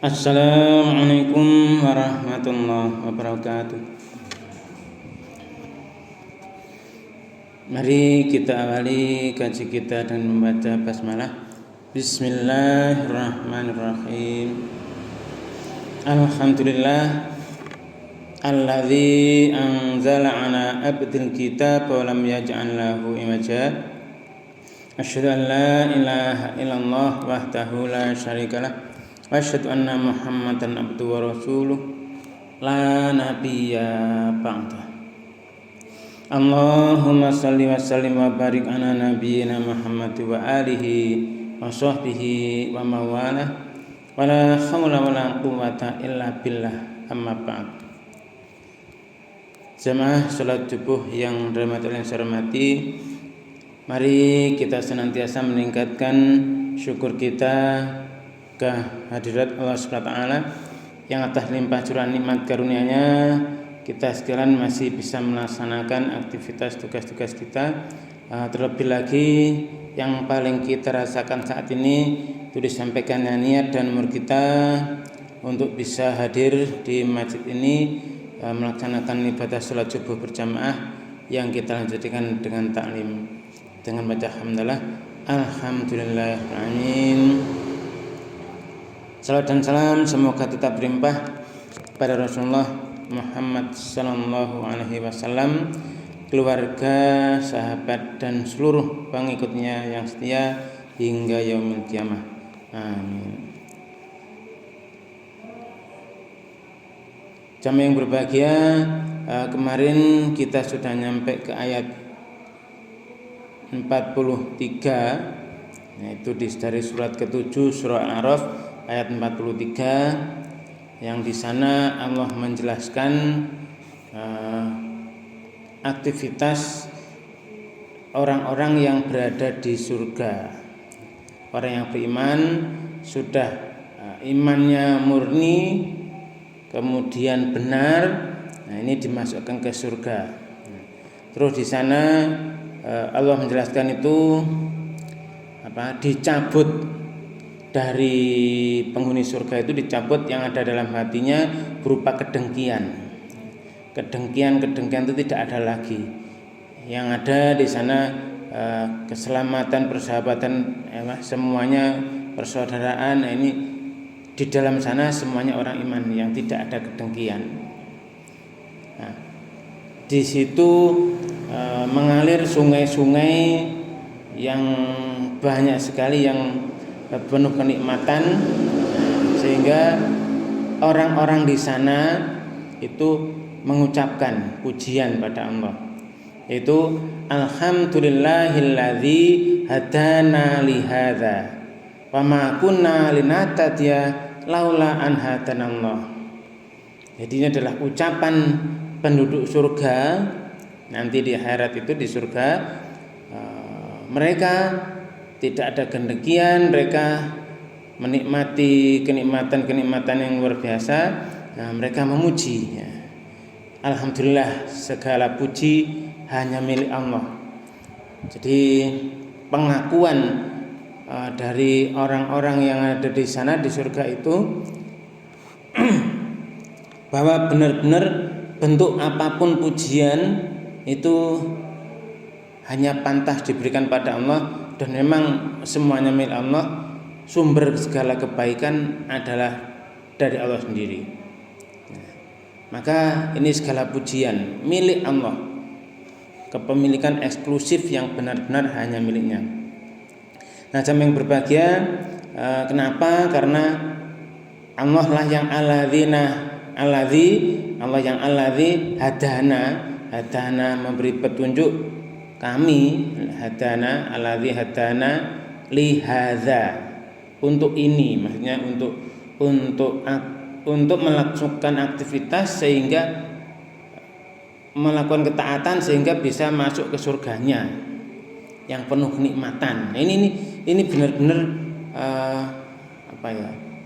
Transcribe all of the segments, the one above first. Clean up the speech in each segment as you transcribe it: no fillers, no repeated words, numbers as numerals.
Assalamualaikum warahmatullahi wabarakatuh. Mari kita awali kaji kita dengan membaca basmalah. Bismillahirrahmanirrahim. Alhamdulillah alladzi anzala ala abdil kitab wa lam yaj'al lahu iwaja. Asyhadu an la ilaha illallah wahdahu la syarikalah wa asyhadu anna Muhammadan abduhu wa rasuluh la nabiyya ba'da. Allahumma salli wa sallim wa barik ala nabiyyina Muhammad wa alihi wa sahbihi wa mawalah wa la hawla wa la quwwata illa billah, amma ba'd. Jamaah salat subuh yang dirahmati Allah, yang saya hormati, mari kita senantiasa meningkatkan syukur kita kehadirat Allah Subhanahu wa taala yang atas limpah curahan nikmat karunia-Nya kita sekalian masih bisa melaksanakan aktivitas tugas-tugas kita. Terlebih lagi yang paling kita rasakan saat ini itu disampaikannya niat dan umur kita untuk bisa hadir di masjid ini melaksanakan ibadah salat subuh berjamaah yang kita lanjutkan dengan taklim dengan baca hamdalah alhamdulillah amin. Salam dan salam semoga tetap berlimpah pada Rasulullah Muhammad sallallahu alaihi wasallam, keluarga, sahabat dan seluruh pengikutnya yang setia hingga yaumil qiyamah. Amin. Jamaah yang berbahagia, kemarin kita sudah nyampe ke ayat 43, yaitu dari surat ke-7 surah Al-A'raf ayat 43, yang di sana Allah menjelaskan aktivitas orang-orang yang berada di surga. Orang yang beriman sudah imannya murni, kemudian benar, nah ini dimasukkan ke surga. Terus di sana Allah menjelaskan itu dicabut dari penghuni surga, itu dicabut yang ada dalam hatinya berupa kedengkian. Kedengkian itu tidak ada lagi. Yang ada di sana keselamatan, persahabatan, semuanya persaudaraan. Nah, ini di dalam sana semuanya orang iman yang tidak ada kedengkian. Nah, di situ mengalir sungai-sungai yang banyak sekali yang penuh kenikmatan, sehingga orang-orang di sana itu mengucapkan pujian pada Allah, yaitu alhamdulillahilladzi hadana li hadza wa ma kunna linahtadiya laula an hadanallah. Jadi ini adalah ucapan penduduk surga nanti di akhirat itu, di surga mereka tidak ada kedengkian, mereka menikmati kenikmatan yang luar biasa. Nah, mereka memuji. Alhamdulillah, segala puji hanya milik Allah. Jadi pengakuan dari orang-orang yang ada di sana di surga itu bahwa benar-benar bentuk apapun pujian itu hanya pantas diberikan pada Allah. Dan memang semuanya milik Allah, sumber segala kebaikan adalah dari Allah sendiri. Maka ini segala pujian milik Allah, kepemilikan eksklusif yang benar-benar hanya miliknya. Nah, jamaah yang berbahagia, kenapa? Karena Allah lah yang Allah yang alladzi hadana memberi petunjuk kami, hadana alladzi hadana li hadza, untuk ini, maksudnya untuk melakukan aktivitas sehingga melakukan ketaatan sehingga bisa masuk ke surganya yang penuh kenikmatan. Nah, ini benar-benar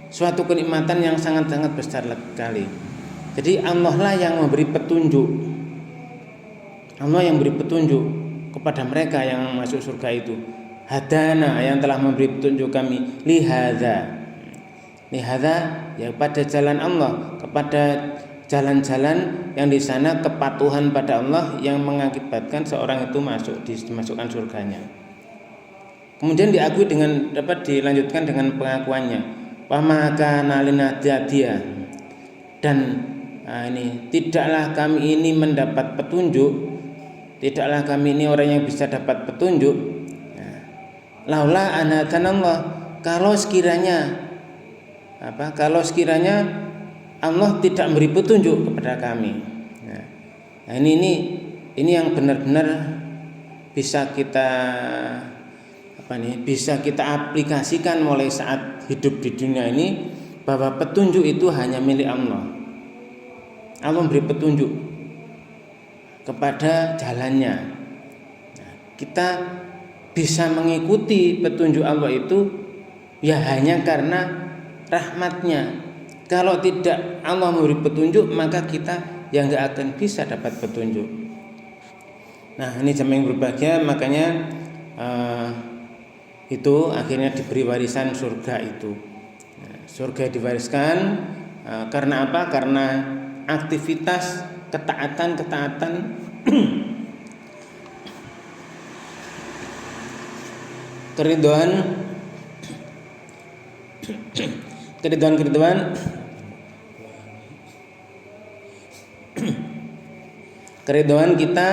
suatu kenikmatan yang sangat-sangat besar sekali. Jadi Allah lah yang memberi petunjuk, Allah yang memberi petunjuk kepada mereka yang masuk surga itu. Hadana, yang telah memberi petunjuk kami, lihadza, Lihada ya pada jalan Allah, kepada jalan-jalan yang di sana kepatuhan pada Allah yang mengakibatkan seorang itu dimasukkan surganya. Kemudian diakui dapat dilanjutkan dengan pengakuannya, wa maka nalina dia dan ini tidaklah kami ini mendapat petunjuk, tidaklah kami ini orang yang bisa dapat petunjuk. Laula anatanallah, kalau sekiranya Allah tidak memberi petunjuk kepada kami. Nah, ini yang benar-benar bisa kita aplikasikan mulai saat hidup di dunia ini, bahwa petunjuk itu hanya milik Allah. Allah memberi petunjuk kepada jalannya. Nah, kita bisa mengikuti petunjuk Allah itu ya hanya karena rahmatnya. Kalau tidak Allah memberi petunjuk, maka kita yang gak akan bisa dapat petunjuk. Nah, ini jamaah yang berbahagia, makanya itu akhirnya diberi warisan surga itu. Nah, surga diwariskan karena apa? Karena aktivitas ketaatan keriduan kita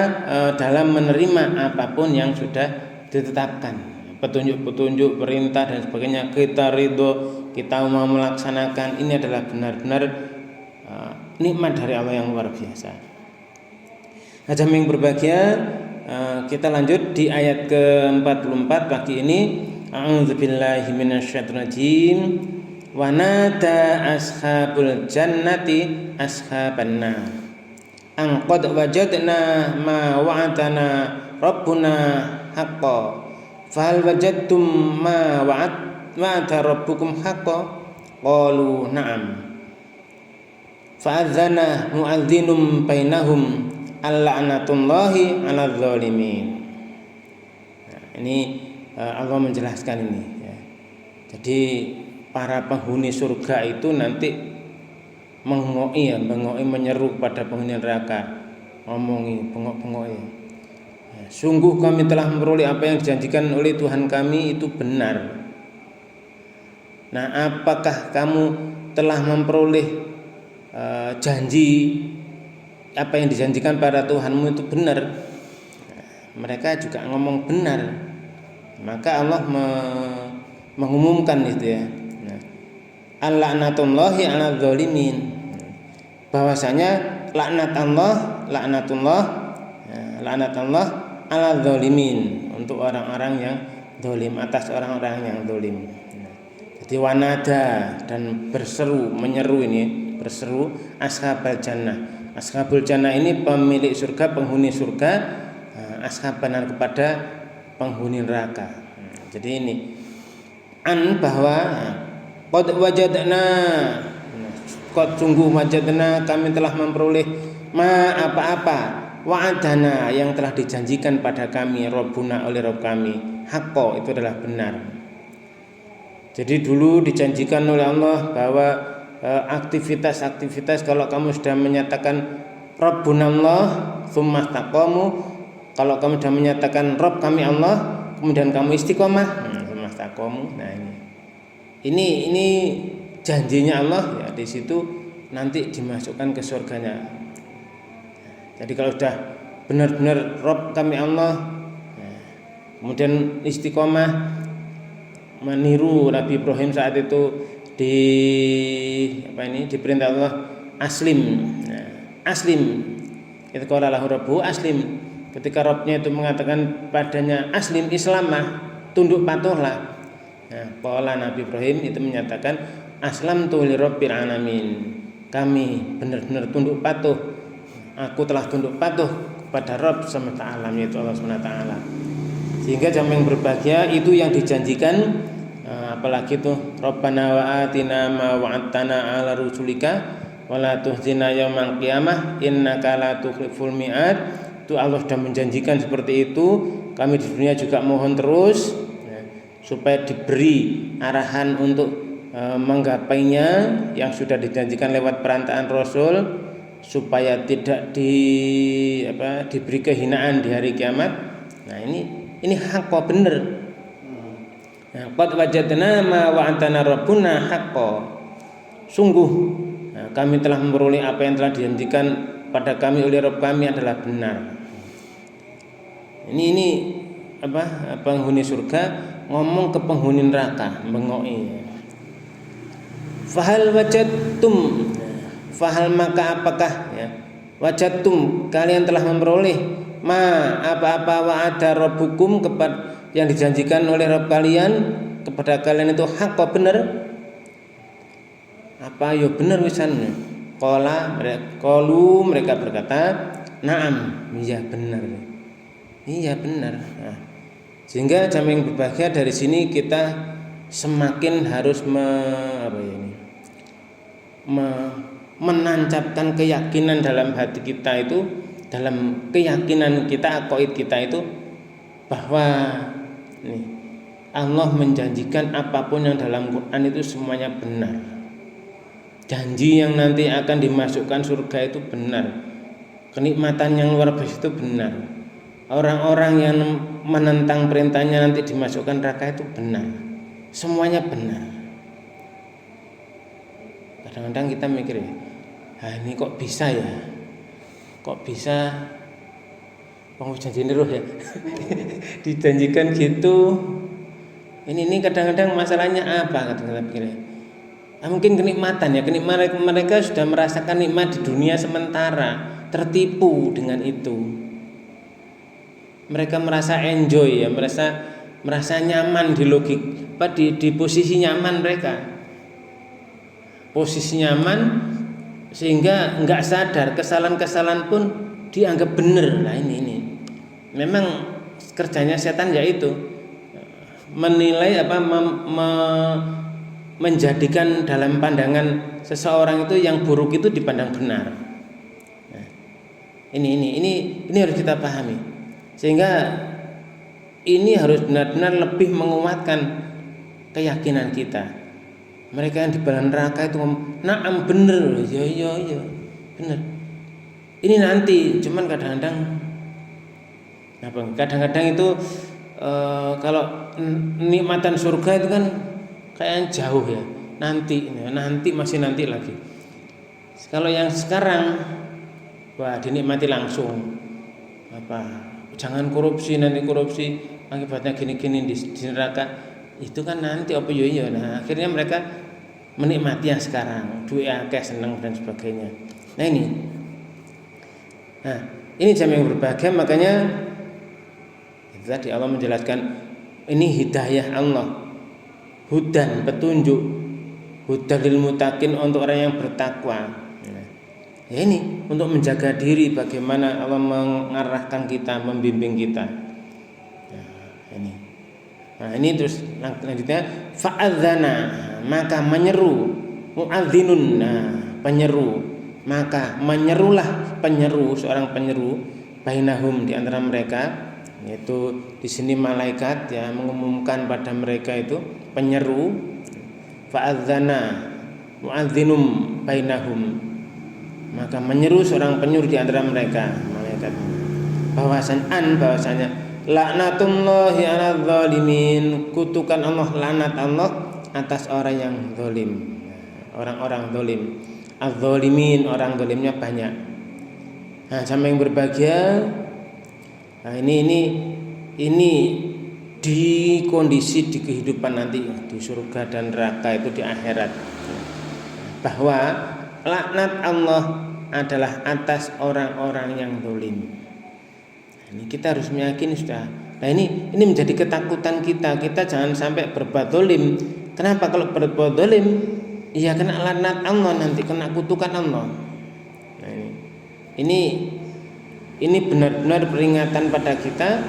dalam menerima apapun yang sudah ditetapkan, petunjuk-petunjuk, perintah dan sebagainya, kita ridho, kita mau melaksanakan. Ini adalah benar-benar nikmat dari Allah yang luar biasa. Hadirin yang berbahagia, kita lanjut di ayat ke-44 pagi ini. A'udzubillahi minasyaitonirrajim. Wa nada ashabul jannati ashaban nar an qad wajadna ma wa'adana rabbuna haqqan fahal wajadtum ma wa'ada rabbukum haqqan qalu na'am fa'adzana mu'adhdhinum bainahum al-la'natullahi 'alal zalimin. Nah, ini Allah menjelaskan ini ya. Jadi para penghuni surga itu nanti mengoi menyeru pada penghuni neraka, bengok ya. Sungguh kami telah memperoleh apa yang dijanjikan oleh Tuhan kami itu benar. Nah, apakah kamu telah memperoleh janji apa yang dijanjikan pada Tuhanmu itu benar? Mereka juga ngomong benar. Maka Allah mengumumkan itu ya. Al-la'natullahi 'alal zalimin. Bahwasanya laknat Allah 'alal zalimin, untuk orang-orang yang zalim, atas orang-orang yang zalim. Jadi wanada dan menyeru ashabul jannah. Ashabul jannah ini pemilik surga, penghuni surga, ashaban kepada penghuni neraka. Jadi ini bahwa qad wajadna, sungguh wajadna, kami telah memperoleh apa-apa wa'adana, yang telah dijanjikan pada kami Rabbuna, oleh Rabb kami, haqqo, itu adalah benar. Jadi dulu dijanjikan oleh Allah bahwa aktivitas kalau kamu sudah menyatakan Rabbuna Allah tsumma taqamu, kalau kamu sudah menyatakan Rabb kami Allah, kemudian kamu istiqomah, tsumma taqamu. Nah, ini janjinya Allah ya, di situ nanti dimasukkan ke surganya. Jadi kalau sudah benar-benar Rabb kami Allah, kemudian istiqomah meniru Nabi Ibrahim saat itu diperintah Allah aslim. Itu qala lahu rabbuhu aslim. Ketika Rabbnya itu mengatakan padanya aslim, Islamah, tunduk patuhlah. Nah, qala Nabi Ibrahim itu menyatakan aslamtu li rabbil alamin. Kami benar-benar tunduk patuh. Aku telah tunduk patuh kepada Rabb semesta alam, yaitu Allah SWT. Sehingga jamaah yang berbahagia, itu yang dijanjikan, apalagi itu Rabbana wa atina ma wa'adtana ala rusulika wa la tuhzina yaumal qiyamah innaka la tukhliful mi'ad. Itu Allah sudah menjanjikan seperti itu. Kami di dunia juga mohon terus supaya diberi arahan untuk menggapainya yang sudah dijanjikan lewat perantaraan Rasul supaya tidak diberi kehinaan di hari kiamat. Nah, ini haqqo bener. Nah, qad wajadna ma wa'adana rabbuna haqqo. Sungguh kami telah memperoleh apa yang telah dijanjikan pada kami oleh Rabb kami adalah benar. Ini penghuni surga ngomong ke penghuni neraka, bengoi. Fahal maka apakah wajadtum kalian telah memperoleh apa-apa wa'ada rabbukum kepada yang dijanjikan oleh Rabb kalian kepada kalian itu haqqo bener. Apa yo bener wisan? Mereka berkata, na'am, iya benar. Iya benar. Nah, sehingga jamaah yang berbahagia dari sini kita semakin harus menancapkan keyakinan dalam hati kita itu, dalam keyakinan kita, aqaid kita itu bahwa Allah menjanjikan apapun yang dalam Quran itu semuanya benar. Janji yang nanti akan dimasukkan surga itu benar. Kenikmatan yang luar biasa itu benar. Orang-orang yang menentang perintahnya nanti dimasukkan neraka itu benar. Semuanya benar. Kadang-kadang kita mikir ini kok bisa ya? Kok bisa janji roh ya? Dijanjikan gitu. Ini kadang-kadang masalahnya apa? Kata-kata pikirnya. Mungkin kenikmatan ya, mereka sudah merasakan nikmat di dunia sementara, tertipu dengan itu. Mereka merasa enjoy ya, merasa nyaman di posisi nyaman mereka. Posisi nyaman sehingga enggak sadar kesalahan-kesalahan pun dianggap benar. Nah, ini. Memang kerjanya setan yaitu menilai menjadikan dalam pandangan seseorang itu yang buruk itu dipandang benar. Nah, ini harus kita pahami. Sehingga ini harus benar-benar lebih menguatkan keyakinan kita. Mereka yang di bala neraka itu na'am bener, ya bener. Ini nanti, cuman kadang-kadang itu kalau nikmatan surga itu kan kayak jauh ya, nanti masih nanti lagi. Kalau yang sekarang dinikmati langsung. Jangan korupsi, nanti korupsi akibatnya gini-gini di neraka. Itu kan nanti apa yo. Nah, akhirnya mereka menikmati yang sekarang, duit akeh, seneng dan sebagainya. Nah, ini jamaah yang berbahagia, makanya itu tadi Allah menjelaskan ini hidayah Allah. Hudan, petunjuk, hudalil muttaqin untuk orang yang bertakwa. Ini untuk menjaga diri, bagaimana Allah mengarahkan kita, membimbing kita. Ini terus lanjutnya fa'adzana, maka menyeru, muadzinun, penyeru, maka menyerulah seorang penyeru bainahum di antara mereka, yaitu di sini malaikat ya mengumumkan pada mereka itu penyeru, fa'adzana muadzinum bainahum, maka menyeru seorang penyeru di antara mereka malaikat bahwasanya laknatullahi 'alal zalimin, kutukan Allah, laknat Allah atas orang yang zalim, orang-orang zalim. Az-zalimin, orang zalimnya banyak. Nah, sama yang berbahagia. Nah, ini di kondisi di kehidupan nanti di surga dan neraka itu di akhirat, bahwa laknat Allah adalah atas orang-orang yang zalim. Ini kita harus meyakini sudah. Nah, ini menjadi ketakutan kita. Kita jangan sampai berbuat zalim. Kenapa? Kalau berbuat zalim, iya kena laknat Allah, nanti kena kutukan Allah. Nah, ini benar-benar peringatan pada kita.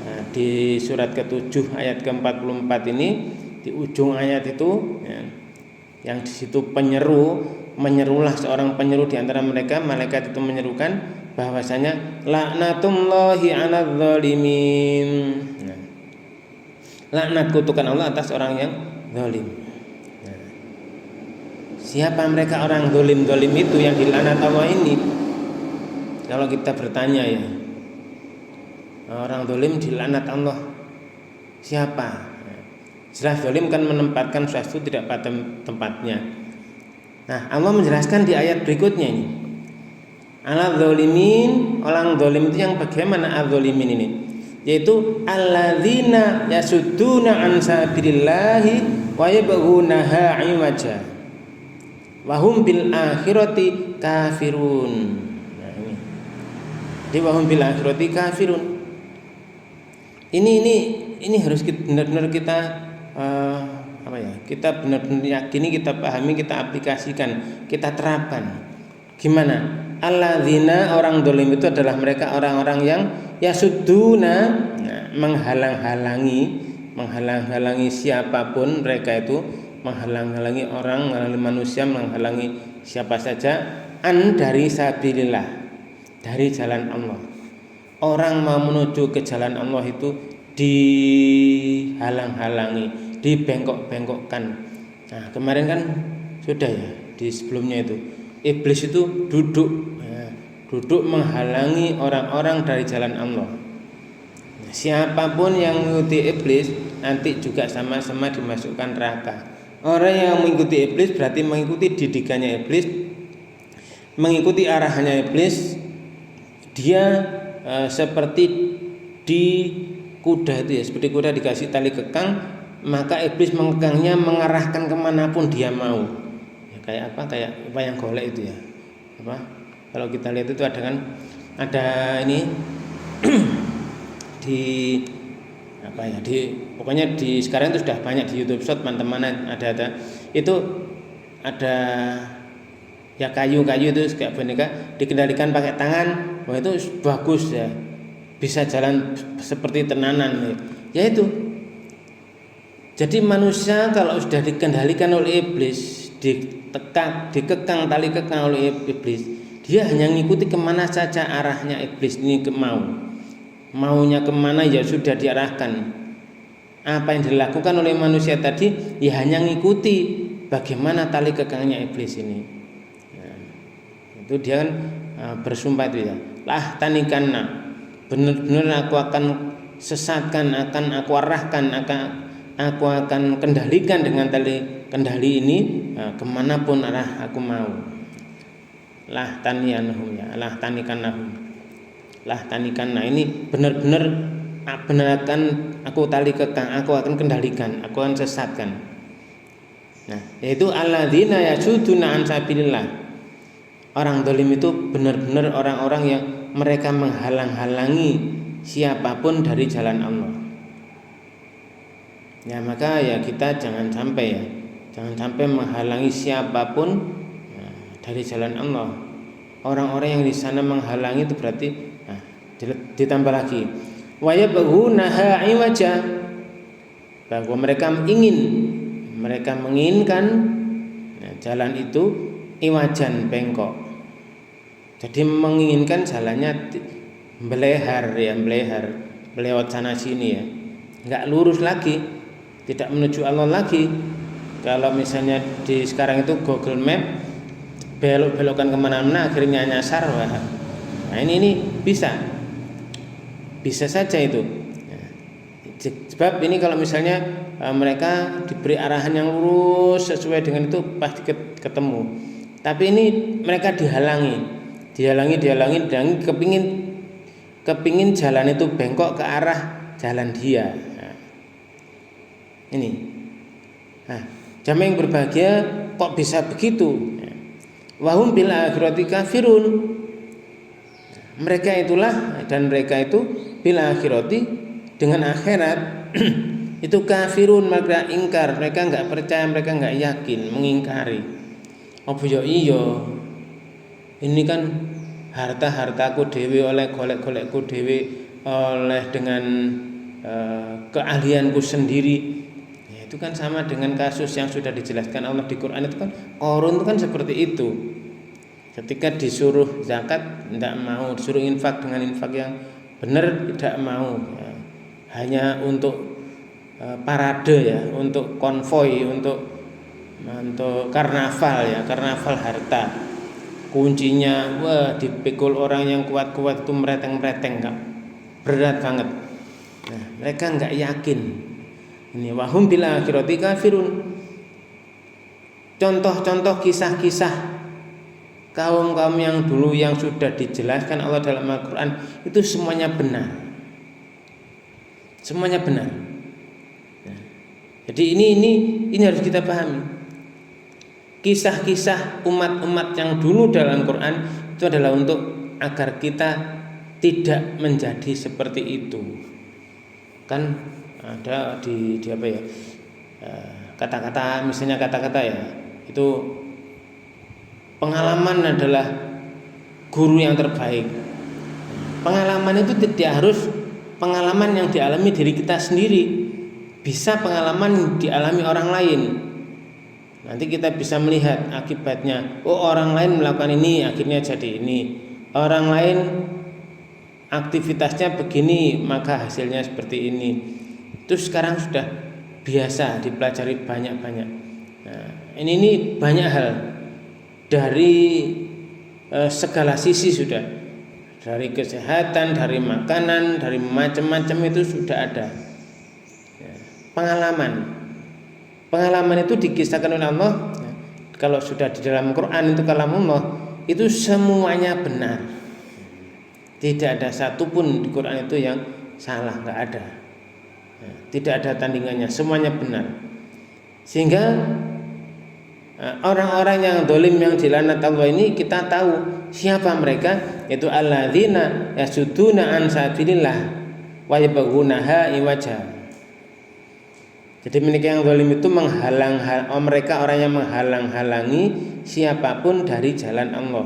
Nah, di surat ke-7 ayat ke-44 ini, di ujung ayat itu ya, yang di situ menyerulah seorang penyeru di antara mereka, malaikat itu menyerukan bahwasanya laknatullahi 'alal zalimin. Laknat kutukan Allah atas orang yang zalim. Siapa mereka orang dolim itu yang dilaknat Allah ini? Kalau kita bertanya ya, orang dolim dilaknat Allah siapa? Jelas dolim kan menempatkan sesuatu tidak pada tempatnya. Nah, Allah menjelaskan di ayat berikutnya ini. Al-dzalimin, orang dolim itu yang bagaimana al-dzalimin ini? Yaitu alladzina yasudduna an sabilillahi wa yabghunaha 'iwaja wa hum bil akhirati kafirun. Nah, ini. Di wa hum bil akhirati kafirun. Ini harus benar-benar kita kita benar-benar yakini, kita pahami, kita aplikasikan, kita terapkan. Gimana? Alladzina, orang dolim itu adalah mereka orang-orang yang yasudduna, menghalang-halangi siapapun mereka itu, menghalang-halangi orang, menghalangi manusia, menghalangi siapa saja dari sabilillah, dari jalan Allah. Orang mau menuju ke jalan Allah itu dihalang-halangi, dibengkok-bengkokkan. Nah, kemarin kan sudah ya, di sebelumnya itu iblis itu duduk menghalangi orang-orang dari jalan Allah. Nah, siapapun yang mengikuti iblis nanti juga sama-sama dimasukkan neraka. Orang yang mengikuti iblis berarti mengikuti didikannya iblis, mengikuti arahannya iblis. Dia seperti di kuda itu ya, seperti kuda dikasih tali kekang, maka iblis mengekangnya mengarahkan kemanapun dia mau. Ya, kayak apa? Kayak wayang golek itu ya. Apa? Kalau kita lihat itu ada ini di pokoknya di sekarang itu sudah banyak di YouTube Short, teman-teman ada itu ada ya kayu itu kayak boneka dikendalikan pakai tangan. Wah, itu bagus ya, bisa jalan seperti tenanan ya itu. Jadi manusia kalau sudah dikendalikan oleh iblis, dikekang tali kekang oleh iblis, dia hanya mengikuti kemana saja arahnya iblis ini maunya kemana ya sudah diarahkan. Apa yang dilakukan oleh manusia tadi ya hanya mengikuti bagaimana tali kekangnya iblis ini. Nah, itu dia kan bersumpah itu ya, lah tanikanna, benar-benar aku akan sesatkan, akan aku arahkan, aku akan kendalikan dengan tali kendali ini kemanapun arah aku mau. Lah tanikanahum ya, lah tanikanahum, lah tanikanna, ini benar-benar akan aku tali kekang, aku akan kendalikan, aku akan sesatkan. Nah, yaitu alladzina yasudduna an sabilillah. Orang dolim itu benar-benar orang-orang yang mereka menghalang-halangi siapapun dari jalan Allah. Ya, maka ya kita jangan sampai menghalangi siapapun dari jalan Allah. Orang-orang yang di sana menghalangi itu berarti ditambah lagi wa yabghunaha 'iwaja, bahwa mereka menginginkan jalan itu iwajan, bengkok. Jadi menginginkan jalannya melehar, lewat sana sini ya, nggak lurus lagi, tidak menuju Allah lagi. Kalau misalnya di sekarang itu Google Map belok-belokkan kemana-mana akhirnya nyasar. Nah ini bisa saja itu. Sebab ini kalau misalnya mereka diberi arahan yang lurus sesuai dengan itu pasti ketemu. Tapi ini mereka dihalangi dan kepingin jalan itu bengkok ke arah jalan dia. Nah, ini. Nah, jamaah yang berbahagia kok bisa begitu? Wahum bil akhirati kafirun. Mereka itulah dan mereka itu bil akhirati, dengan akhirat itu kafirun, mereka ingkar, mereka enggak percaya, mereka enggak yakin, mengingkari. Apa ya iya? Ini kan harta-hartaku dhewe, oleh golek-golekku dhewe, oleh dengan keahlianku sendiri. Ya, itu kan sama dengan kasus yang sudah dijelaskan Allah di Quran itu kan. Qarun itu kan seperti itu. Ketika disuruh zakat tidak mau, disuruh infak dengan infak yang benar tidak mau. Ya, hanya untuk parade ya, untuk konvoi, untuk untuk karnaval ya, karnaval harta. Kuncinya dipikul orang yang kuat-kuat itu mereteng-mereteng, enggak berat banget. Nah, mereka enggak yakin. Ini wahum bil akhirati kafirun. Contoh-contoh kisah-kisah kaum-kaum yang dulu yang sudah dijelaskan Allah dalam Al-Qur'an itu semuanya benar. Semuanya benar. Nah, jadi ini harus kita pahami. Kisah-kisah umat-umat yang dulu dalam Quran itu adalah untuk agar kita tidak menjadi seperti itu. Kan ada di apa ya, kata-kata, misalnya kata-kata ya, itu pengalaman adalah guru yang terbaik. Pengalaman itu tidak harus pengalaman yang dialami diri kita sendiri, bisa pengalaman yang dialami orang lain. Nanti kita bisa melihat akibatnya. Orang lain melakukan ini akhirnya jadi ini. Orang lain aktivitasnya begini maka hasilnya seperti ini. Itu sekarang sudah biasa dipelajari banyak-banyak. Nah, ini banyak hal dari segala sisi sudah. Dari kesehatan, dari makanan, dari macam-macam itu sudah ada. Pengalaman itu dikisahkan oleh Allah. Kalau sudah di dalam Quran itu kalamullah, itu semuanya benar. Tidak ada satupun di Quran itu yang salah, nggak ada. Tidak ada tandingannya, semuanya benar. Sehingga orang-orang yang dolim yang dilaknat Allah ini kita tahu siapa mereka, yaitu alladzina yasudduna an sabilillah wa yabghunaha iwaja. Jadi mereka yang zalim itu mereka orang yang menghalang-halangi siapapun dari jalan Allah.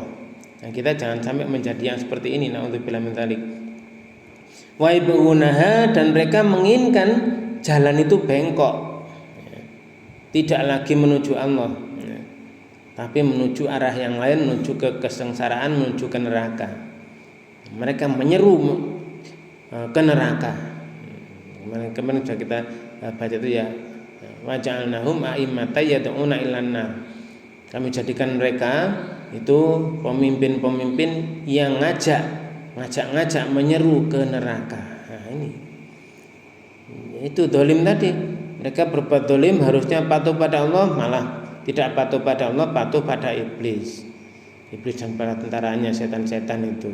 Nah, kita jangan sampai menjadi yang seperti ini. Nauzubillah min dzalik. Wa ibghunaha, dan mereka menginginkan jalan itu bengkok. Tidak lagi menuju Allah, tapi menuju arah yang lain, menuju ke kesengsaraan, menuju ke neraka. Mereka menyeru ke neraka. Kemarin sudah kita baca itu ya, waja'alnahum a'immatan yad'una ilan nar. Kami jadikan mereka itu pemimpin-pemimpin yang ngajak menyeru ke neraka. Nah, ini itu dolim tadi. Mereka berbuat dolim, harusnya patuh pada Allah, malah tidak patuh pada Allah, patuh pada iblis dan para tentaranya, setan-setan itu.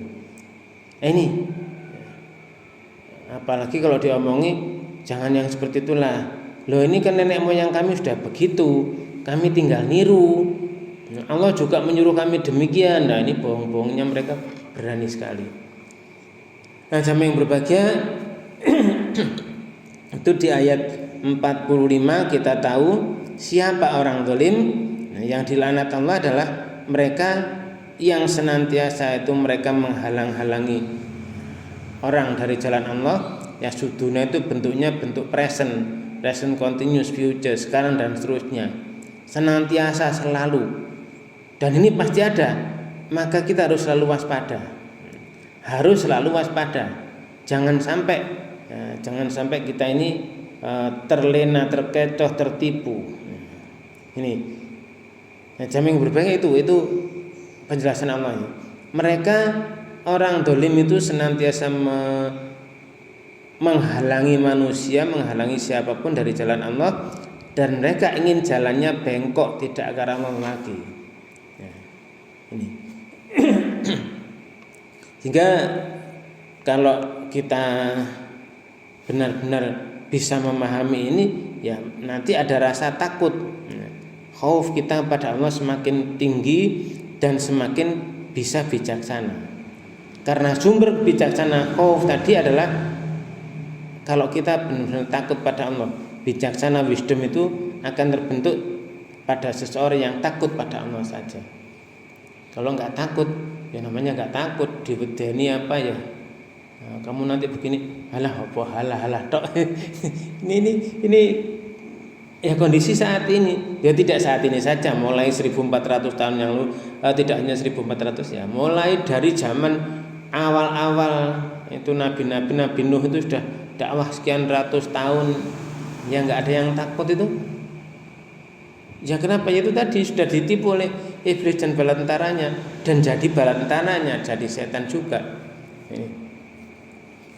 Ini apalagi kalau diomongi, jangan yang seperti itulah. Loh, ini kan nenek moyang kami sudah begitu, kami tinggal niru. Allah juga menyuruh kami demikian. Nah, ini bohong-bohongnya mereka berani sekali. Nah, jamaah yang berbahagia, itu di ayat 45 kita tahu siapa orang zalim. Nah, yang dilaknat Allah adalah mereka yang senantiasa itu mereka menghalang-halangi orang dari jalan Allah. Ya, suduna itu bentuknya bentuk present continuous, future, sekarang dan seterusnya, senantiasa, selalu. Dan ini pasti ada, maka kita harus selalu waspada. Jangan sampai kita ini terlena, terkecoh, tertipu. Ini jamin berbagai itu penjelasan Allah. Mereka orang dolim itu senantiasa menghalangi manusia, menghalangi siapapun dari jalan Allah, dan mereka ingin jalannya bengkok, tidak ke arah Allah lagi. Ini sehingga kalau kita benar-benar bisa memahami ini, ya nanti ada rasa takut, khauf kita pada Allah semakin tinggi dan semakin bisa bijaksana. Karena sumber bijaksana khauf tadi adalah kalau kita benar-benar takut pada Allah, bijaksana, wisdom itu akan terbentuk pada seseorang yang takut pada Allah saja. Kalau nggak takut, ya namanya nggak takut, diwedeni apa ya? Nah, kamu nanti begini, halah tok. ini ya kondisi saat ini. Ya tidak saat ini saja, mulai 1400 tahun yang lalu, tidak hanya 1400 ya, mulai dari zaman awal-awal itu Nabi Nuh itu sudah dakwah sekian ratus tahun, ya nggak ada yang takut itu. Ya kenapa? Itu tadi sudah ditipu oleh iblis dan bala tentaranya, dan jadi bala tentaranya, jadi setan juga.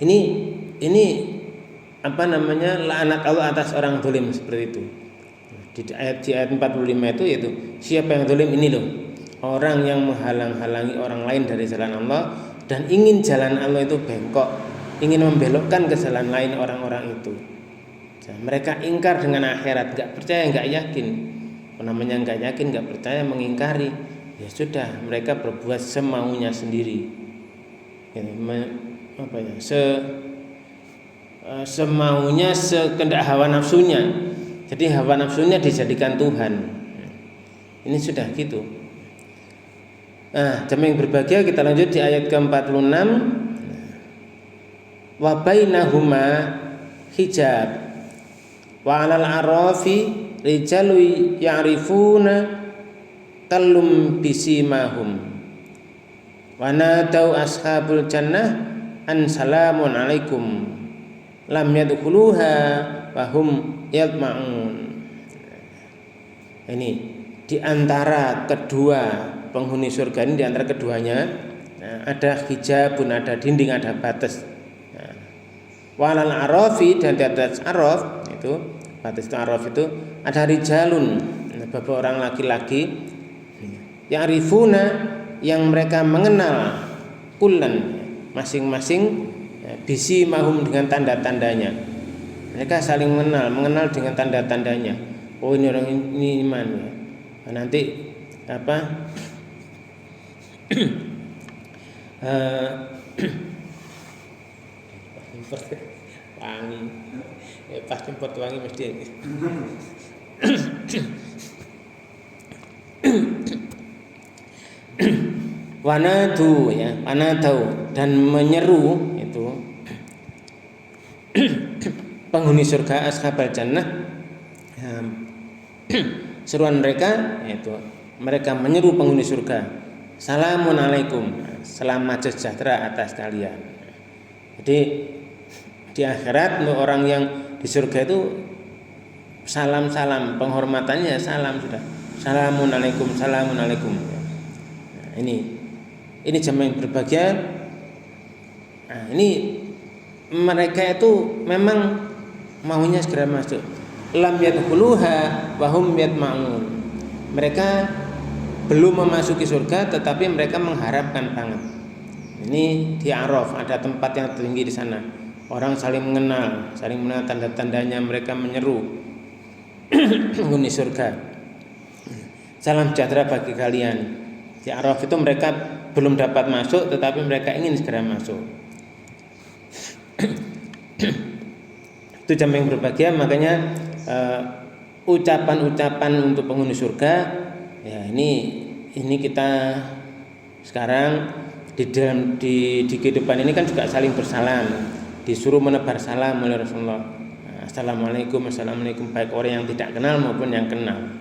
Ini apa namanya, laknat Allah atas orang zalim seperti itu. Di ayat 45 itu siapa yang zalim ini loh, orang yang menghalang-halangi orang lain dari jalan Allah dan ingin jalan Allah itu bengkok, ingin membelokkan ke jalan lain orang-orang itu. Mereka ingkar dengan akhirat, nggak percaya, nggak yakin. Namanya nggak yakin, nggak percaya, mengingkari, ya sudah, mereka berbuat semaunya sendiri. Semaunya, sekehendak hawa nafsunya. Jadi hawa nafsunya dijadikan Tuhan. Ini sudah gitu. Jamaah yang berbahagia, kita lanjut di ayat ke-46. Wa bainahuma hijab wa 'alal arafi rijalu ya'rifuna kallum bisimahum wa nadau ashabul jannah an salamun alaikum lam yadkhuluha wa hum yatma'un. Ini di antara kedua penghuni surga ini, di antara keduanya ada hijabun, ada dinding, ada batas. Walal arafi, dan di atas araf itu, batas itu araf itu ada rijalun, beberapa orang laki-laki, ya'rifuna, yang mereka mengenal, kullan, masing-masing, bisi mahum, dengan tanda-tandanya. Mereka saling mengenal dengan tanda-tandanya. Oh, ini orang ini iman ya. Nanti apa? Wangi, pas import wangi mesti. Wanadu ya, wanadu, dan menyeru itu penghuni surga ashabal jannah. Seruan mereka itu, mereka menyeru penghuni surga, salamun alaikum, selamat sejahtera atas kalian. Jadi di akhirat untuk orang yang di surga itu salam-salam, penghormatannya salam sudah, salamun alaikum, salamun alaikum. Ini jamaah yang berbahagia. Ini mereka itu memang maunya segera masuk. Lam yadkhuluha wa hum yatma'un. Mereka belum memasuki surga, tetapi mereka mengharapkan banget. Ini di Araf, ada tempat yang tinggi di sana. Orang saling mengenal tanda-tandanya, mereka menyeru penghuni surga, salam sejahtera bagi kalian. Di Araf itu mereka belum dapat masuk, tetapi mereka ingin segera masuk. Itu jamaah yang berbahagia. Makanya ucapan-ucapan untuk penghuni surga, ya ini kita sekarang di kehidupan ini kan juga saling bersalam, disuruh menebar salam oleh Rasulullah. Assalamualaikum, assalamualaikum, baik orang yang tidak kenal maupun yang kenal.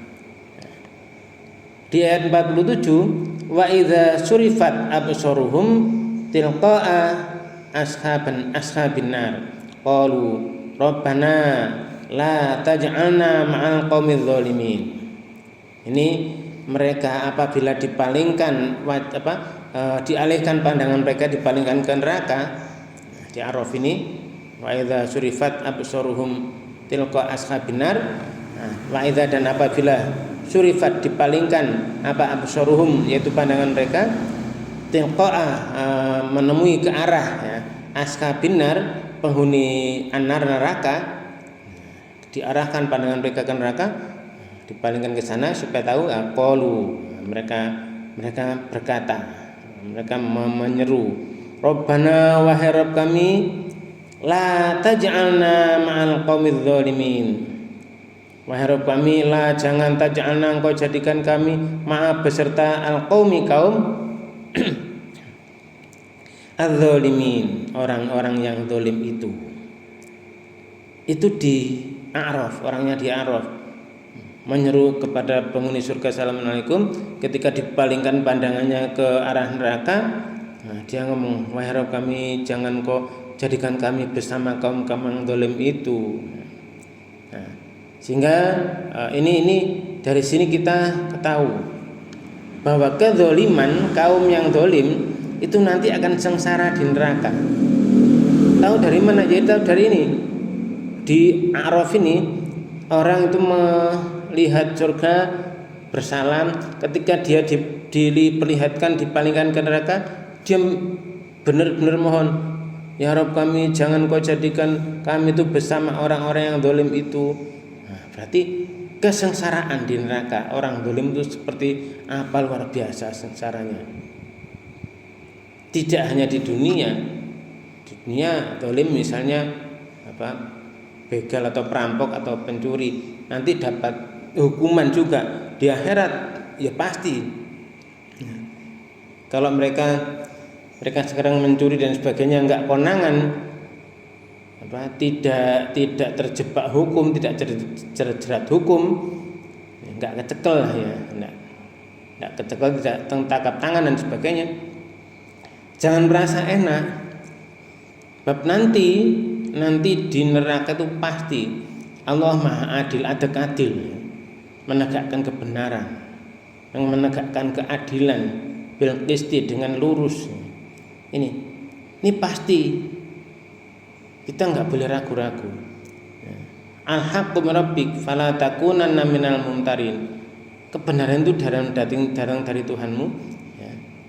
Di ayat 47, wa idza surifat absaruhum tilqa'a ashabin nar qalu rabbana la taj'alna ma'al qaumidz zalimin. Ini mereka apabila dipalingkan dialihkan pandangan mereka, dipalingkan ke neraka. Di Araf ini, wa idza surifat absaruhum tilqa ashabin nar. Wa idza, dan apabila surifat dipalingkan absaruhum, yaitu pandangan mereka, tilqa menemui ke arah ya, ashabin nar, penghuni anar, neraka, diarahkan pandangan mereka ke neraka, dipalingkan ke sana supaya tahu. Qalu, mereka berkata, mereka menyeru, Rabbana, wahai Rabb kami, la taj'alna ma'al qaumidz zalimin. Wahai Rabb kami, la, jangan, taj'alna, engkau jadikan kami, ma'a, beserta al-qaumi, kaum az-zalimin, orang-orang yang zalim itu. Itu di A'raf, orangnya di A'raf menyeru kepada penghuni surga assalamualaikum. Ketika dipalingkan pandangannya ke arah neraka, dia ngomong, wahai Rabb kami, jangan kau jadikan kami bersama kaum yang zalim itu. Sehingga ini dari sini kita ketahui bahwa kezaliman kaum yang zalim itu nanti akan sengsara di neraka. Tahu dari mana? Jadi tahu dari ini. Di A'raf ini orang itu melihat surga bersalam, ketika dia diperlihatkan dipalingkan ke neraka, dia benar-benar mohon, ya Rabb kami jangan kau jadikan kami itu bersama orang-orang yang zalim itu. Nah, berarti kesengsaraan di neraka orang zalim itu seperti apa luar biasa sengsaranya. Tidak hanya di dunia zalim misalnya begal atau perampok atau pencuri nanti dapat hukuman juga di akhirat ya pasti. Kalau mereka sekarang mencuri dan sebagainya enggak konangan, tidak terjebak hukum, tidak terjerat hukum, enggak kecekel ya, enggak kecekel, tidak tangkap tangan dan sebagainya. Jangan merasa enak, bab nanti di neraka itu pasti Allah Maha Adil, adil, menegakkan kebenaran, yang menegakkan keadilan bil qisti dengan lurus. Ini pasti, kita nggak boleh ragu-ragu. Al-haqqu min rabbik fala takunanna minal mumtarin. Kebenaran itu datang dari Tuhanmu.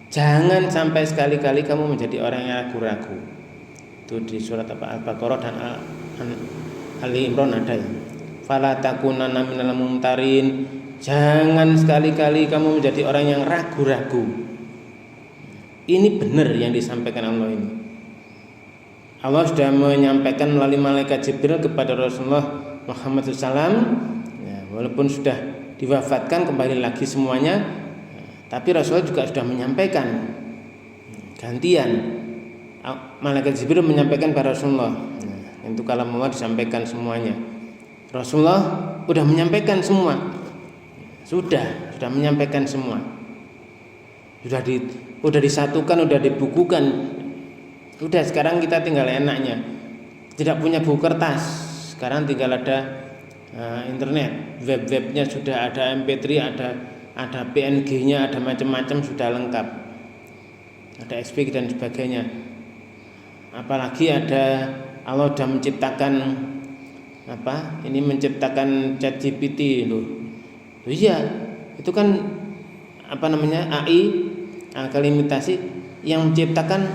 Jangan sampai sekali-kali kamu menjadi orang yang ragu-ragu. Itu di surat Al-Baqarah dan Ali Imran ada ya. Fala takunanna minal mumtarin. Jangan sekali-kali kamu menjadi orang yang ragu-ragu. Ini benar yang disampaikan Allah ini. Allah sudah menyampaikan melalui malaikat Jibril kepada Rasulullah Muhammad SAW. Ya, walaupun sudah diwafatkan kembali lagi semuanya, tapi Rasulullah juga sudah menyampaikan gantian. Malaikat Jibril menyampaikan kepada Rasulullah. Itu kalam Allah disampaikan semuanya. Rasulullah sudah menyampaikan semua. Sudah menyampaikan semua. Sudah disatukan, sudah dibukukan. Sudah, sekarang kita tinggal enaknya. Tidak punya buku kertas, sekarang tinggal ada internet, web-webnya sudah ada, MP3 ada PNG-nya, ada macam-macam, sudah lengkap. Ada SPG dan sebagainya. Apalagi ada Allah sudah menciptakan menciptakan ChatGPT loh. Iya, itu kan AI, akal imitasi yang menciptakan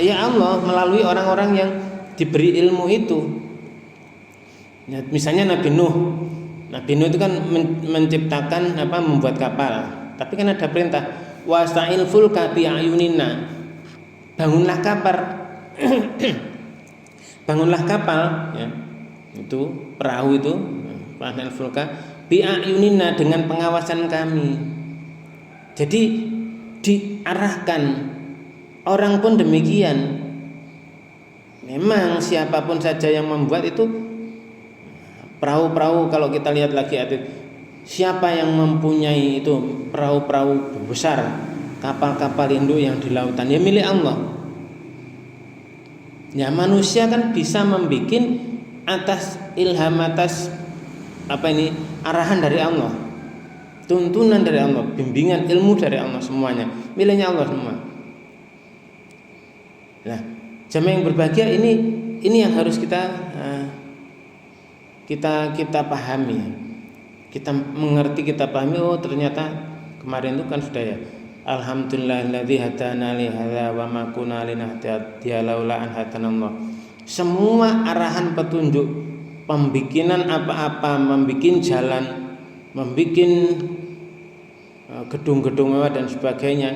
ya Allah melalui orang-orang yang diberi ilmu itu. Ya, misalnya Nabi Nuh itu kan menciptakan membuat kapal. Tapi kan ada perintah wasta'il fulka bi ayunina. Bangunlah kapal ya. Itu perahu itu wasta'il fulka bi ayunina dengan pengawasan kami. Jadi diarahkan orang pun demikian. Memang siapapun saja yang membuat itu perahu-perahu, kalau kita lihat lagi siapa yang mempunyai itu perahu-perahu besar, kapal-kapal induk yang di lautan, ya milik Allah. Ya manusia kan bisa membuat atas ilham, atas arahan dari Allah, tuntunan dari Allah, bimbingan ilmu dari Allah, semuanya miliknya Allah semua. Nah, jamaah yang berbahagia ini yang harus kita pahami, kita mengerti, kita pahami. Oh ternyata kemarin itu kan sudah ya. Alhamdulillahilladzi hadana li hadza wa ma kunna linahtadiya laula an hadanallah. Semua arahan petunjuk, pembikinan apa-apa, membikin jalan, membikin gedung-gedung mewah dan sebagainya,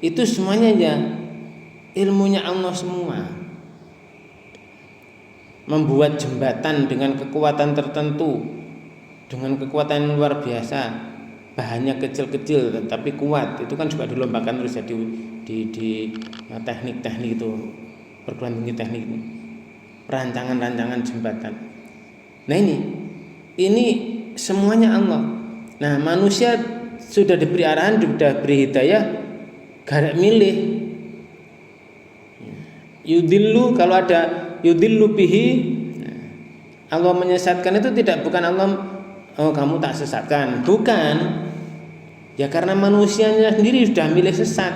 itu semuanya ya ilmunya Allah semua. Membuat jembatan dengan kekuatan tertentu, dengan kekuatan yang luar biasa, bahannya kecil-kecil tetapi kuat, itu kan juga dilombakan terus ya di teknik-teknik itu, perguruan tinggi teknik ini, rancangan jembatan. Nah ini semuanya Allah. Nah manusia sudah diberi arahan, sudah diberi hidayah, gak milih. Yudillu, kalau ada yudillu bihi, Allah menyesatkan itu bukan Allah oh kamu tak sesatkan. Bukan. Ya karena manusianya sendiri sudah milih sesat.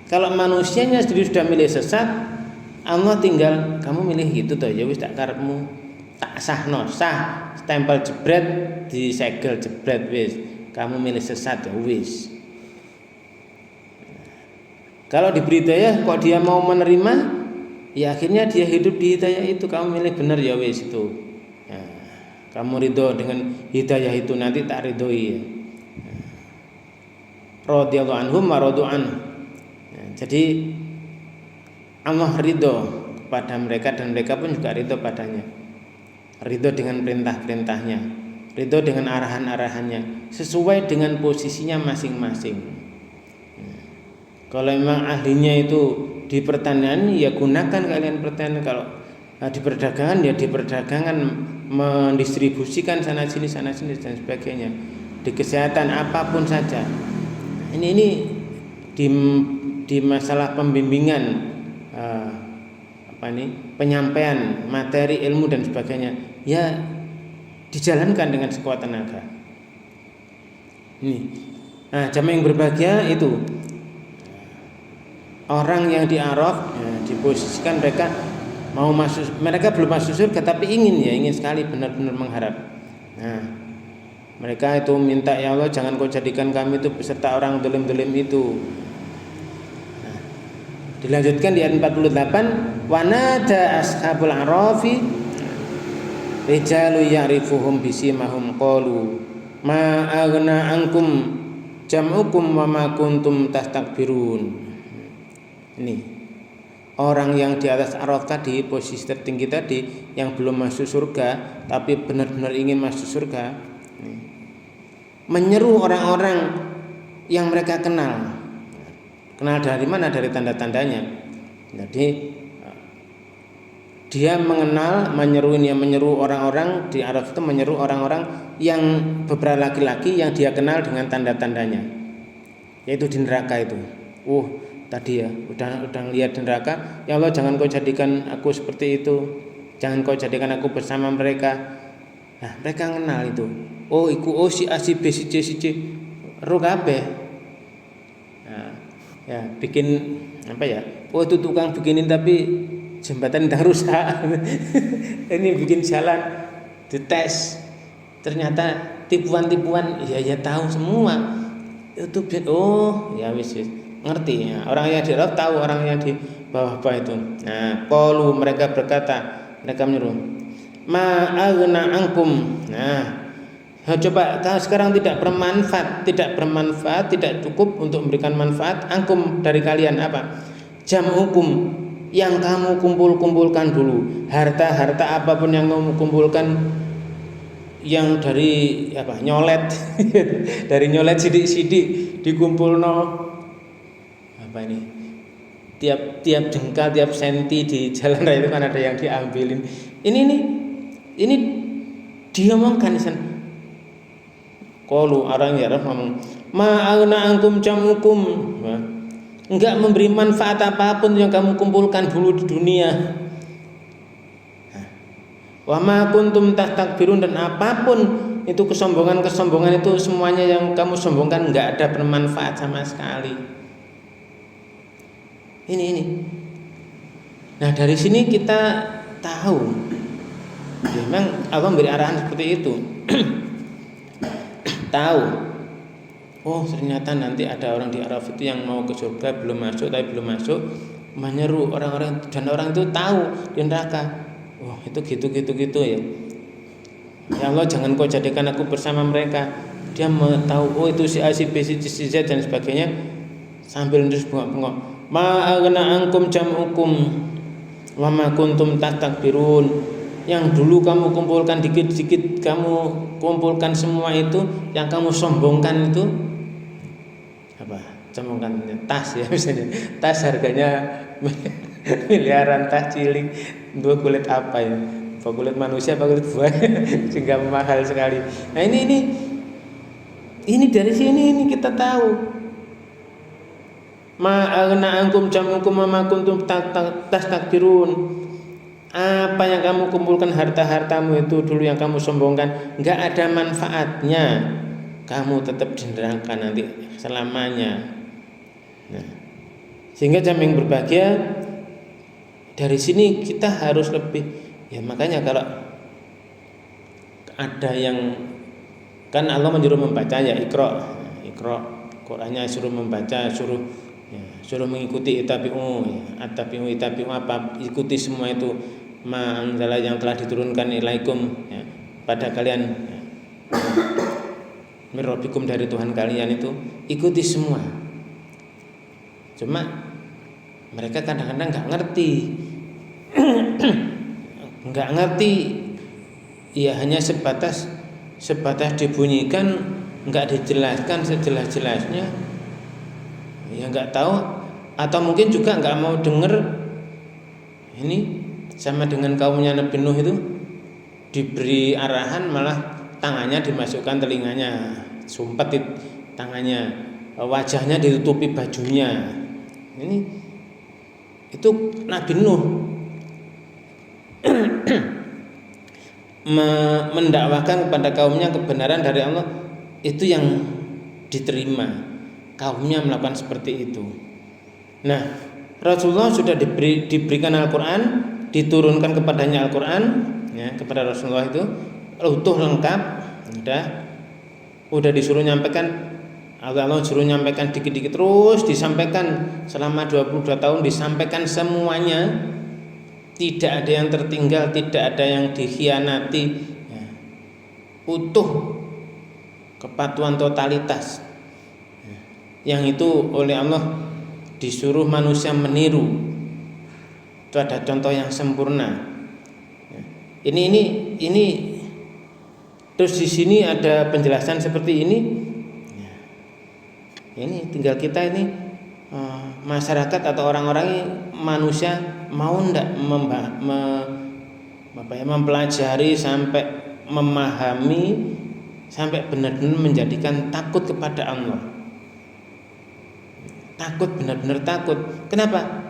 Kalau manusianya sendiri sudah milih sesat, Allah tinggal kamu milih gitu toh, ya wis tak karepmu. Tak sahno, sah, stempel jebret, disegel jebret wis. Kamu milih sesat ya wis. Kalau diberi hidayah kok dia mau menerima, ya akhirnya dia hidup di hidayah itu. Kamu milih benar ya wis itu. Ya, kamu ridho dengan hidayah itu, nanti tak ridhoi ya. Radhiyallahu anhum wa radu anhu. Jadi Allah ridho kepada mereka dan mereka pun juga ridho padanya. Ridho dengan perintah-perintahnya, ridho dengan arahan-arahannya, sesuai dengan posisinya masing-masing. Kalau memang ahlinya itu di pertanian, ya gunakan kalian pertanian. Kalau di perdagangan, ya di perdagangan mendistribusikan sana sini dan sebagainya. Di kesehatan apapun saja. Ini di masalah pembimbingan penyampaian materi ilmu dan sebagainya, ya dijalankan dengan sekuat tenaga. Ini jamaah yang berbahagia itu orang yang di Araf, ya, diposisikan mereka mau masuk, mereka belum masuk surga tapi ingin sekali, benar-benar mengharap. Nah, mereka itu minta, ya Allah jangan kau jadikan kami itu beserta orang dolim-dolim itu. Dilanjutkan di ayat 48, wanada ashabul arafi rijalu ya'rifuhum bisimahum qalu ma aghna ankum jam'ukum wa ma kuntum tastakbirun. Ini orang yang di atas Araf tadi, posisi tertinggi tadi, yang belum masuk surga tapi benar-benar ingin masuk surga, menyeru orang-orang yang mereka kenal. Kenal dari mana? Dari tanda-tandanya. Jadi dia menyeru orang-orang di Araf itu, menyeru orang-orang yang beberapa laki-laki yang dia kenal dengan tanda-tandanya, yaitu di neraka itu. Tadi ya udah lihat di neraka, ya Allah jangan kau jadikan aku seperti itu, jangan kau jadikan aku bersama mereka. Nah, mereka kenal itu. Iku si A si B si C si C ro kabeh. Ya bikin apa ya? Itu tukang bikinin tapi jembatan dah rusak. Ini bikin jalan dites, ternyata tipuan-tipuan. Ya tahu semua itu. Ya wis ngerti ya. Orang yang di Araf tahu, orang yang di bawah itu. Nah, qalu mereka berkata, mereka menyuruh, ma aghna ankum. Nah, coba kalau sekarang tidak bermanfaat, tidak cukup untuk memberikan manfaat angkum dari kalian apa? Jam hukum yang kamu kumpulkan dulu, harta apapun yang kamu kumpulkan, yang dari nyolet, dari nyolet sidik dikumpulno. Ini tiap jengkal, tiap senti di jalan raya itu kan ada yang diambilin. Ini diomongkan di sana. Qalu orang ya ngomong, ma aghna ankum jamukum. Enggak memberi manfaat apapun yang kamu kumpulkan dulu di dunia. Wa ma kuntum tastakbirun, dan apapun itu kesombongan itu semuanya yang kamu sombongkan enggak ada bermanfaat sama sekali. Ini. Nah, dari sini kita tahu memang Allah memberi arahan seperti itu. Tahu. Ternyata nanti ada orang di Araf itu yang mau ke surga belum masuk, menyeru orang-orang, dan orang itu tahu di neraka. Itu gitu ya. Ya Allah jangan kau jadikan aku bersama mereka. Dia mau tahu itu si A si B si C si Z dan sebagainya, sambil terus bengok-bengok. Ma aghna ankum jam'ukum wa ma kuntum tastakbirun. Yang dulu kamu kumpulkan dikit-dikit, kamu kumpulkan semua itu, yang kamu sombongkan itu apa? Sombongkan tas ya misalnya. Tas harganya miliaran, tas cilik, dua kulit apa ya? Apa kulit manusia, apa kulit buaya sehingga mahal sekali. Nah, ini dari sini kita tahu. Ma aghna ankum jam'ukum ma kuntum tastakbirun. Apa yang kamu kumpulkan, harta-hartamu itu dulu yang kamu sombongkan, nggak ada manfaatnya. Kamu tetap di neraka nanti selamanya. Nah, sehingga jamaah berbahagia, dari sini kita harus lebih, ya makanya kalau ada yang kan Allah menyuruh membaca ya Iqra, Qurannya suruh membaca, suruh mengikuti itabi'u, apa, ikuti semua itu ma'anzala yang telah diturunkan ilaikum, ya, pada kalian, ya, mir rabbikum, dari Tuhan kalian itu, ikuti semua. Cuma mereka kadang-kadang nggak ngerti, ya hanya sebatas dibunyikan, nggak dijelaskan sejelas-jelasnya, ya nggak tahu, atau mungkin juga nggak mau dengar. Ini sama dengan kaumnya Nabi Nuh itu, diberi arahan malah tangannya dimasukkan telinganya, sumpet tangannya, wajahnya ditutupi bajunya. Itu Nabi Nuh mendakwahkan kepada kaumnya kebenaran dari Allah, itu yang diterima. Kaumnya melakukan seperti itu. Nah, Rasulullah sudah diberikan Al-Quran, diturunkan kepadanya Al-Quran, ya, kepada Rasulullah itu utuh lengkap, udah disuruh nyampaikan. Allah suruh nyampaikan dikit-dikit, terus disampaikan selama 22 tahun, disampaikan semuanya, tidak ada yang tertinggal, tidak ada yang dikhianati, ya, utuh, kepatuhan totalitas, ya, yang itu oleh Allah disuruh manusia meniru. Itu ada contoh yang sempurna. Ini terus di sini ada penjelasan seperti ini. Ini tinggal kita ini, masyarakat atau orang-orang manusia mau ndak mempelajari sampai memahami, sampai benar-benar menjadikan takut kepada Allah. Takut, benar-benar takut. Kenapa?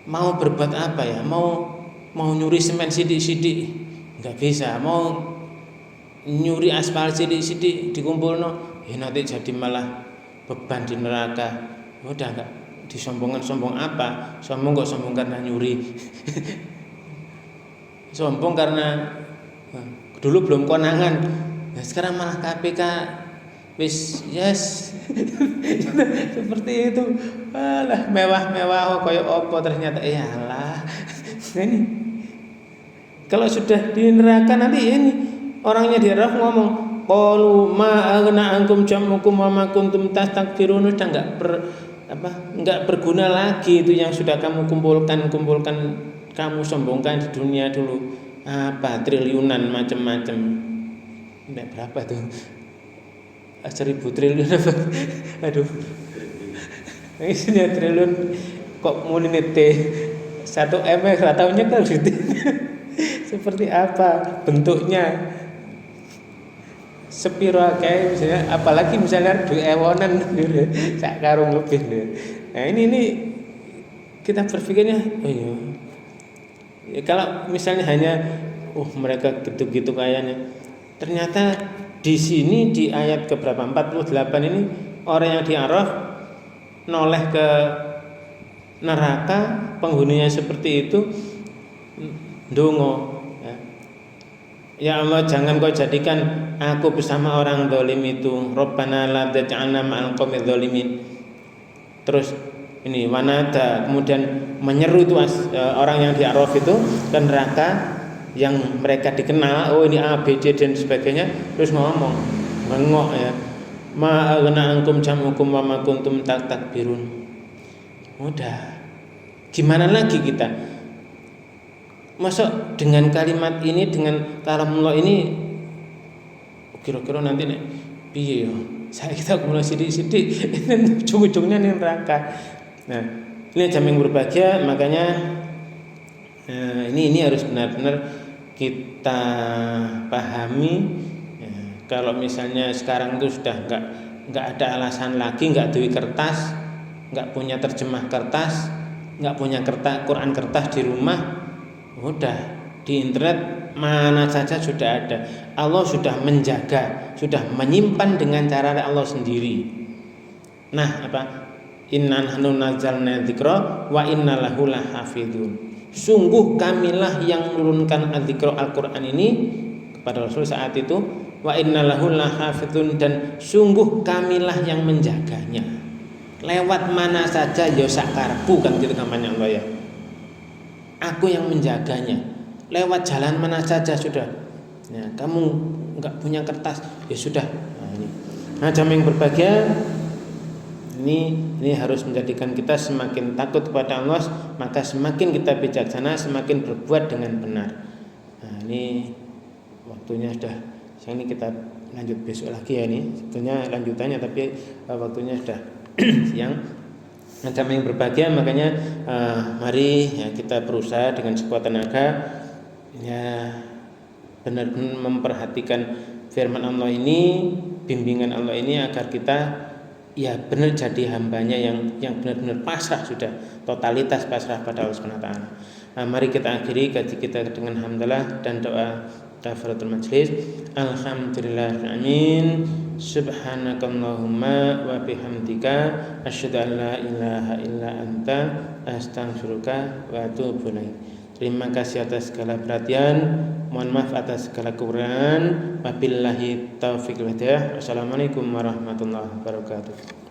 Mau berbuat apa ya? Mau nyuri semen sidik-sidik nggak bisa. Mau nyuri aspal sidik-sidik dikumpulno, ya nanti jadi malah beban di neraka. Udah enggak disombong apa? Sombong kok sombong karena nyuri. Sombong karena dulu belum konangan. Nah, sekarang malah KPK wis yes. Seperti itu. Alah, mewah-mewah koyo opo ternyata iyalah. Ini kalau sudah di neraka nanti ini orangnya di neraka ngomong, qalu ma aghna ankum jam'ukum wa ma kuntum tastakbirun. Sudah enggak berguna lagi itu yang sudah kamu kumpulkan, kamu sombongkan di dunia dulu. Apa triliunan macam-macam. Enggak berapa tuh? 1000 triliun apa? Aduh. Isinya triliun kok mulinete 1 M rataunya kan gitu. Seperti apa bentuknya? Sepiro kayak misalnya, apalagi misalnya duit ewonan sak karung lebih. Nah ini kita berpikirnya, oh iya. Ya, kalau misalnya hanya mereka gitu-gitu kayaknya, ternyata di sini di ayat keberapa 48 ini orang yang diaraf noleh ke neraka, penghuninya seperti itu ndonga. Ya Allah, jangan kau jadikan aku bersama orang zalim itu. Rabbana la taj'alna ma'al qaumidz zalimin. Terus ini wanada, kemudian menyeru itu orang yang di'araf itu ke neraka yang mereka dikenal, oh ini A, B, C dan sebagainya, terus ngomong, mengok ya. Ma aghna ankum jam'ukum wa ma kuntum tastakbirun. Udah. Gimana lagi kita? Masa dengan kalimat ini, dengan kalamullah ini, kira-kira nanti nek piye ya? Kita mulai sidik-sidik ujung-ujungnya nih neraka. Nah, ini jamin berbahagia, makanya ini harus benar-benar kita pahami. Ya, kalau misalnya sekarang itu sudah enggak ada alasan lagi, enggak duwe kertas, enggak punya terjemah kertas, enggak punya Quran kertas di rumah. Udah di internet mana saja sudah ada. Allah sudah menjaga, sudah menyimpan dengan cara Allah sendiri. Nah, apa? Inna nahnu nazzalna dzikra wa inna lahu lahafizun. Sungguh kamilah yang menurunkan al-dzikra Al-Qur'an ini kepada Rasul saat itu, wa inna lahu lahafizun, dan sungguh kamilah yang menjaganya. Lewat mana saja ya sakarepku, kan gitu kampanye Allah ya. Aku yang menjaganya. Lewat jalan mana saja sudah. Nah, kamu enggak punya kertas, ya sudah. Nah, ini. Nah, jamaah yang berbahagia, ini harus menjadikan kita semakin takut kepada Allah, maka semakin kita bijaksana, semakin berbuat dengan benar. Nah, ini waktunya sudah. Yang ini kita lanjut besok lagi ya, ini sebetulnya lanjutannya, tapi waktunya sudah siang. Jamaah yang berbahagia, makanya mari ya, kita berusaha dengan sekuat tenaga ya, benar-benar memperhatikan firman Allah ini, bimbingan Allah ini, agar kita ya benar jadi hambanya yang benar-benar pasrah, sudah totalitas pasrah pada Allah Subhanahu wa taala. Mari kita akhiri kaji kita dengan hamdalah dan doa kafaratul majlis. Alhamdulillahirabbil subhanakallahumma wa bihamdika asyhadu an la ilaha illa anta astaghfiruka wa atubu ilaik. Terima kasih atas segala perhatian, mohon maaf atas segala kekurangan. Wabillahi taufiq wal hidayah. Wassalamualaikum warahmatullahi wabarakatuh.